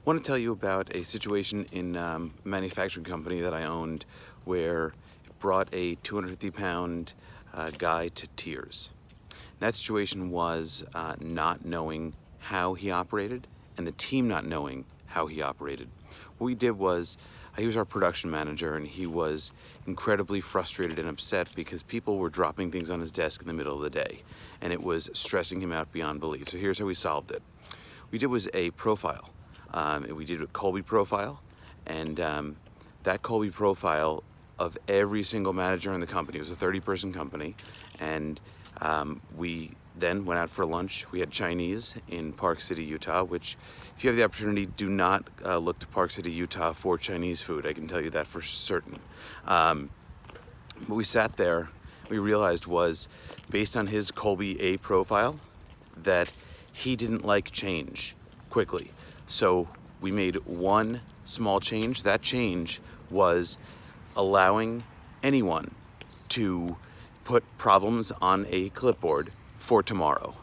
I want to tell you about a situation in a manufacturing company that I owned where it brought a 250-pound guy to tears. That situation was not knowing how he operated and the team not knowing how he operated. What we did was, he was our production manager, and he was incredibly frustrated and upset because people were dropping things on his desk in the middle of the day, and it was stressing him out beyond belief. So here's how we solved it. What we did was a profile. We did a Colby profile, and that Colby profile of every single manager in the company. It was a 30-person company, and we then went out for lunch. We had Chinese in Park City, Utah, which, if you have the opportunity, do not look to Park City, Utah for Chinese food. I can tell you that for certain. But we sat there, we realized was, based on his Colby A profile, that he didn't like change quickly. So we made one small change. That change was allowing anyone to put problems on a clipboard for tomorrow.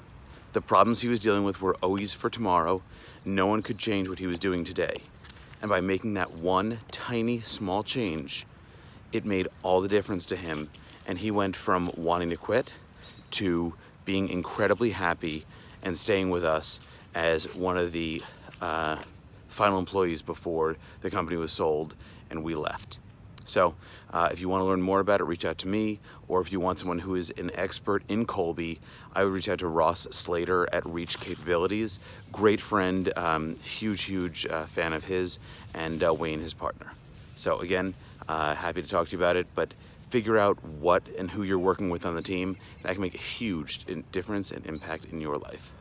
The problems he was dealing with were always for tomorrow. No one could change what he was doing today. And by making that one tiny, small change, it made all the difference to him. And he went from wanting to quit to being incredibly happy and staying with us as one of the final employees before the company was sold and we left. So if you want to learn more about it, reach out to me, or if you want someone who is an expert in Colby, I would reach out to Ross Slater at Reach Capabilities. Great friend, huge fan of his, and Wayne, his partner. So again, happy to talk to you about it, but figure out what and who you're working with on the team. That can make a huge difference and impact in your life.